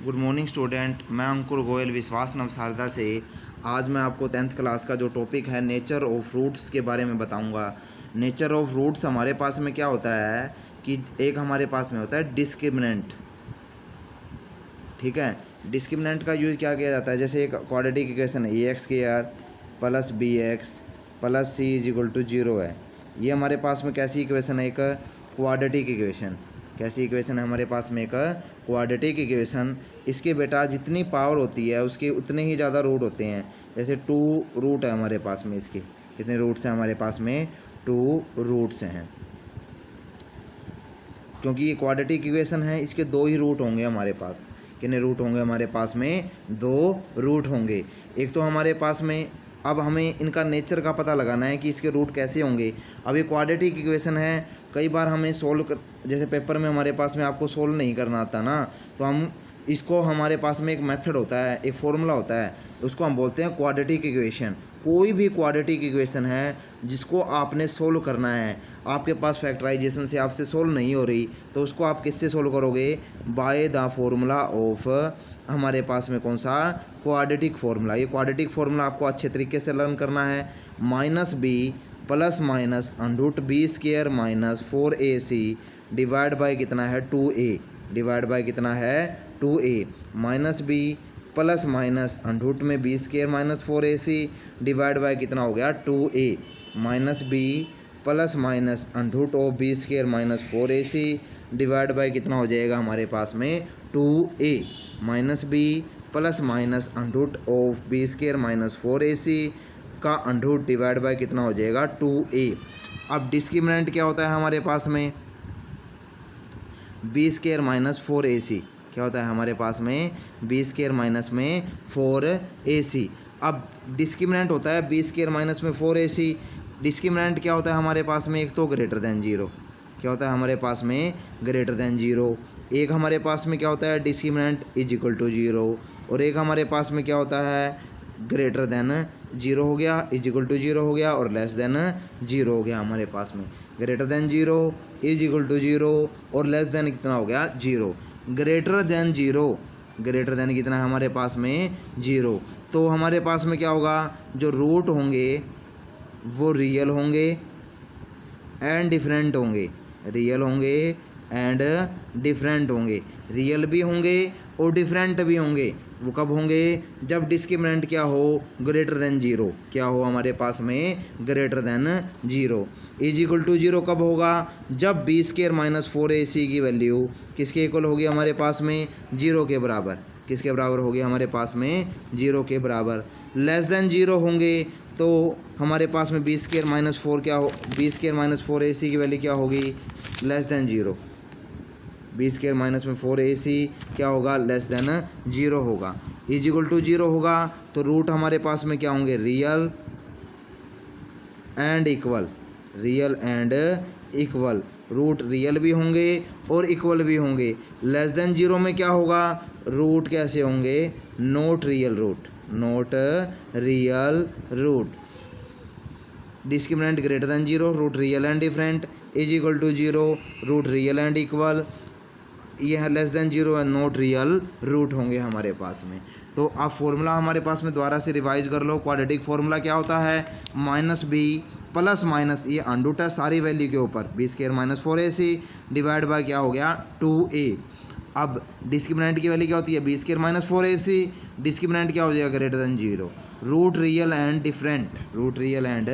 Good morning student, मैं अंकुर गोयल विश्वास नवसारदा से। आज मैं आपको 10th क्लास का जो टॉपिक है नेचर ऑफ फ्रूट्स के बारे में बताऊंगा। नेचर ऑफ फ्रूट्स हमारे पास में क्या होता है कि एक हमारे पास में होता है डिस्क्रिमिनेंट। ठीक है, डिस्क्रिमिनेंट का यूज़ क्या किया जाता है? जैसे एक क्वाड्रेटिक इक्वेशन है a(x² + bx + c = 0 है। ये हमारे पास में कैसी इक्वेशन है? एक क्वाड्रेटिक इक्वेशन। कैसी इक्वेशन है हमारे पास में? एक क्वाड्रेटिक इक्वेशन। इसके बेटा जितनी पावर होती है उसके उतने ही ज़्यादा रूट होते हैं। जैसे 2 रूट है हमारे पास में। इसके कितने रूट्स हैं हमारे पास में? 2 रूट्स हैं। क्योंकि ये क्वाड्रेटिक इक्वेशन है, इसके 2 ही रूट होंगे हमारे पास। कितने रूट होंगे हमारे पास में? 2 रूट होंगे। एक तो हमारे पास में, अब हमें इनका नेचर का पता लगाना है कि इसके रूट कैसे होंगे। अब ये क्वाड्रेटिक इक्वेशन है, कई बार हमें जैसे पेपर में हमारे पास में आपको सोल्व नहीं करना आता ना, तो हम इसको, हमारे पास में एक मेथड होता है, एक फॉर्मूला होता है, उसको हम बोलते हैं क्वाड्रेटिक इक्वेशन। कोई भी क्वाड्रेटिक इक्वेशन है जिसको आपने सोल्व करना है, आपके पास फैक्टराइजेशन से आपसे सोल्व नहीं हो रही, तो उसको आप किससे सोल्व करोगे? बाय द फॉर्मूला ऑफ, हमारे पास में कौन सा? Quadratic formula. ये क्वाड्रेटिक फार्मूला आपको अच्छे तरीके से लर्न करना है। -b ± √b² - 4ac divide by कितना है? 2a। डिवाइड बाय कितना है? 2a। -b ± रूट में b² - 4ac डिवाइड बाय कितना हो गया? 2a। -b ± √b² - 4ac divide by कितना हो जाएगा हमारे पास में? 2a। -b ± √b² - 4ac का अंडरूट डिवाइड बाय कितना हो जाएगा? 2a। अब डिस्क्रिमिनेंट क्या होता है हमारे पास में? b² - 4ac। क्या होता है हमारे पास में? b² - 4ac। अब डिस्क्रिमिनेंट होता है b² - 4ac। डिस्क्रिमिनेंट क्या होता है हमारे पास में? एक तो ग्रेटर देन 0। क्या होता है हमारे पास में? Greater than 0। एक हमारे पास में क्या होता है? डिस्क्रिमिनेंट = 0। और एक हमारे पास में क्या होता है? ग्रेटर देन 0 हो गया, = 0 हो गया, और लेस देन 0 हो गया हमारे पास में। ग्रेटर देन 0 = 0 और लेस देन कितना हो गया? 0। ग्रेटर देन 0, ग्रेटर देन कितना है हमारे पास में? 0। तो हमारे पास में क्या होगा? जो रूट होंगे वो रियल होंगे एंड डिफरेंट होंगे। रियल होंगे एंड डिफरेंट होंगे। रियल भी होंगे और डिफरेंट भी होंगे। वो कब होंगे? जब डिस्क्रिमिनेंट क्या हो? Greater than 0। क्या हो हमारे पास में? Greater than 0। = 0 कब होगा? जब b² - 4ac की वैल्यू किसके इक्वल होगी हमारे पास में? 0 के बराबर। किसके बराबर होगी हमारे पास में? 0 के बराबर। लेस देन 0 होंगे तो हमारे पास में b² - 4 क्या हो? b² - 4ac की वैल्यू क्या होगी? Less than 0। b² - 4ac क्या होगा? लेस देन 0 होगा। = 0 होगा तो रूट हमारे पास में क्या होंगे? Real and equal. Real and equal. Root real भी होंगे और इक्वल भी होंगे। लेस देन 0 में क्या होगा? रूट कैसे होंगे? Not real root. Not real root. Discriminant greater than 0, root real and different, = 0, root real and equal. यह लेस देन 0 है, नॉट रियल रूट होंगे हमारे पास में। तो आप फॉर्मूला हमारे पास में दोबारा से रिवाइज कर लो। क्वाड्रेटिक फार्मूला क्या होता है? -b ± ये अंडरूट है सारी वैल्यू के ऊपर, b² - 4ac डिवाइड बाय क्या हो गया? 2a। अब डिस्क्रिमिनेंट की वैल्यू क्या होती है? b² - 4ac। डिस्क्रिमिनेंट क्या हो जाएगा? Greater than 0। Root real and different. Root real and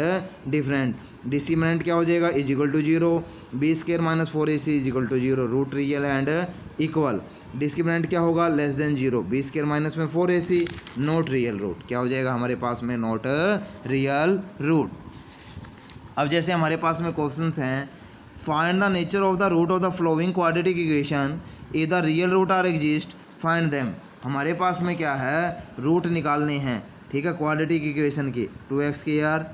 different. Discriminant क्या हो जाएगा? = 0। b² - 4ac = 0। Root real and equal. Discriminant क्या होगा? Less than 0। b² - 4ac not real root. क्या हो जाएगा हमारे पास में? Not real root. अब जैसे हमारे पास में क्वेश्चंस हैं, find the nature of the root of the following quadratic equation, इधर real root are exist, find them. हमारे पास में क्या है? रूट निकालने हैं। ठीक है, क्वाड्रेटिक इक्वेशन के 2x²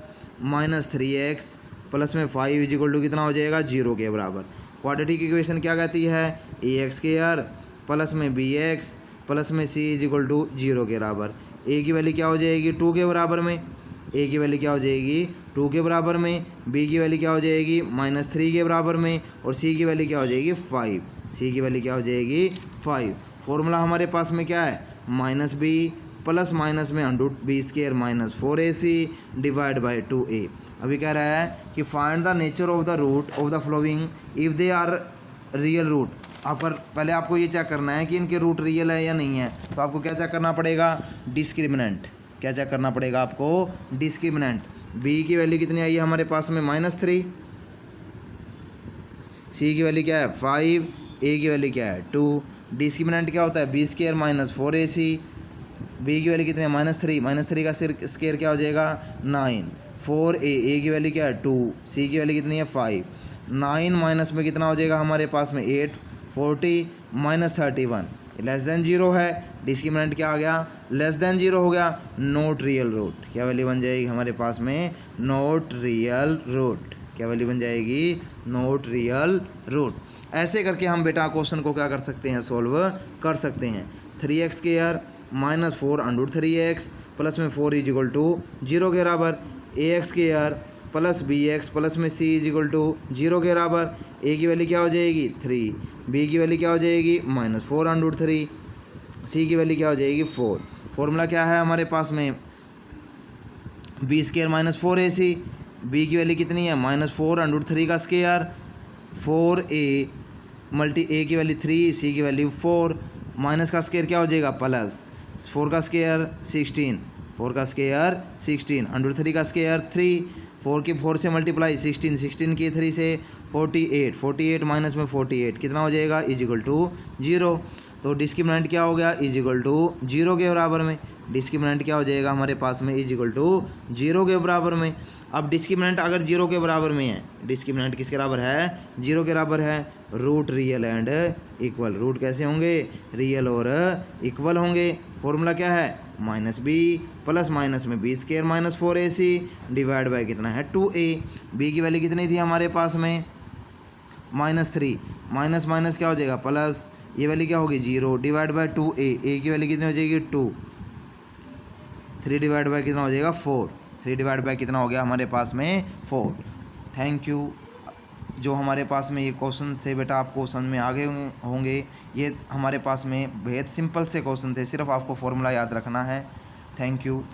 - 3x प्लस में 5 = कितना हो जाएगा? 0 के बराबर। क्वाड्रेटिक इक्वेशन क्या कहती है? ax² प्लस में bx प्लस में c = 0 के बराबर। a की वैल्यू क्या हो जाएगी? 2 के बराबर में। a की वैल्यू क्या हो जाएगी? 2 के बराबर में। b की वैल्यू क्या हो जाएगी? -3 के बराबर में। और c की वैल्यू क्या हो जाएगी? 5। c की वैल्यू क्या हो जाएगी? 5। फॉर्मूला हमारे पास में क्या है, माइनस बी प्लस माइनस में under root b square minus 4ac divide by 2a। अभी कह रहा है कि find the nature of the root of the following if they are real root. पहले आपको ये चेक करना है कि इनके रूट रियल है या नहीं है। तो आपको क्या चेक करना पड़ेगा, डिस्क्रिमिनेंट। क्या चेक करना पड़ेगा आपको, डिस्क्रिमिनेंट। b की वैल्यू कितनी आई है हमारे पास में, -3, c की वैल्यू क्या है 5, a की वैल्यू क्या है 2। डिस्क्रिमिनेंट क्या होता है, b square minus 4ac। b की वैल्यू कितनी है, -3 का स्क्वायर क्या हो जाएगा 9, 4a की वैल्यू क्या है 2, c की वैल्यू कितनी है 5, 9 माइनस में कितना हो जाएगा हमारे पास में 8, 40 माइनस 31 लेस देन 0 है। डिस्क्रिमिनेंट क्या आ गया, लेस देन 0 हो गया, नॉट रियल रूट। क्या वैल्यू बन जाएगी हमारे पास में, नॉट रियल रूट। क्या वैल्यू बन जाएगी, नॉट रियल रूट। ऐसे करके हम बेटा क्वेश्चन को क्या कर सकते हैं, सोल्व कर सकते हैं। 3x square minus 4 under root 3x plus में 4 इज इक्वल टू 0 के बराबर, ax square plus bx plus में c इज इक्वल टू 0 के बराबर। a की वैल्यू क्या हो जाएगी 3, b की वैल्यू क्या हो जाएगी -4 अंडर रूट 3, c की वैल्यू क्या हो जाएगी 4। फॉर्मूला क्या है हमारे पास में, b square minus 4ac, b की वैल्यू कितनी है -4 अंडर रूट 3 का स्क्वायर, 4a मल्टी a की वैल्यू 3, c की वैल्यू 4, माइनस का स्क्वायर क्या हो जाएगा प्लस, 4 का स्क्वायर 16, 4 का स्क्वायर 16 अंडर 3 का स्क्वायर 3, 4 की 4 से मल्टीप्लाई 16, 16 की 3 से 48, 48 माइनस में 48 कितना हो जाएगा इज इक्वल टू 0। तो डिस्क्रिमिनेंट क्या हो गया, इज इक्वल टू 0 के बराबर में। डिस्क्रिमिनेंट क्या हो जाएगा हमारे पास में, इज इक्वल टू 0 के बराबर में। अब डिस्क्रिमिनेंट अगर 0 के बराबर में है, डिस्क्रिमिनेंट किसके बराबर है, 0 के बराबर है, root real and equal. Root कैसे होंगे, रियल और इक्वल होंगे। फॉर्मूला क्या है, -b प्लस माइनस में b square minus 4ac divide by कितना है 2a। b की वैल्यू कितनी थी हमारे पास में -3, माइनस माइनस क्या हो जाएगा प्लस, ये वैल्यू क्या होगी 0 डिवाइड बाई 2a, a की वैल्यू कितनी हो जाएगी 2, 3 डिवाइड बाई कितना हो जाएगा 4, 3 डिवाइड बाई कितना हो गया हमारे पास में 4। Thank you. जो हमारे पास में ये क्वेश्चन थे बेटा आपको समझ में आ गए होंगे। ये हमारे पास में बेहद सिंपल से क्वेश्चन थे, सिर्फ आपको फॉर्मूला याद रखना है। Thank you.